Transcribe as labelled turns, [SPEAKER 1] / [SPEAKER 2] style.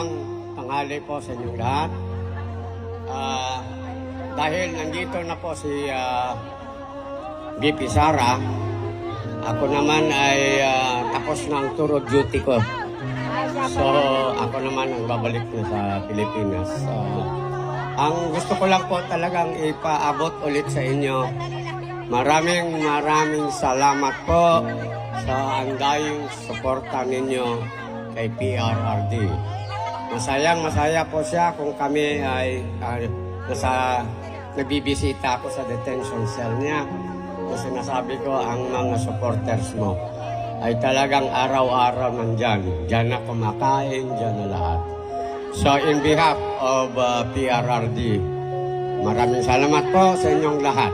[SPEAKER 1] magandang tanghali po sa inyong lahat. Dahil nandito na po si VP Sara, ako naman ay tapos na ang tour of duty ko. So ako naman ang babalik na sa Pilipinas. Ang gusto ko lang po talagang ipaabot ulit sa inyo, maraming salamat po sa andayong suporta ninyo kay PRRD. Masaya po siya kung kami ay nagbibisita ako sa detention cell niya. Kasi sinasabi ko, ang mga supporters mo ay talagang araw-araw nandyan. Diyan na kumakain, diyan na lahat. So in behalf of PRRD, maraming salamat po sa inyong lahat.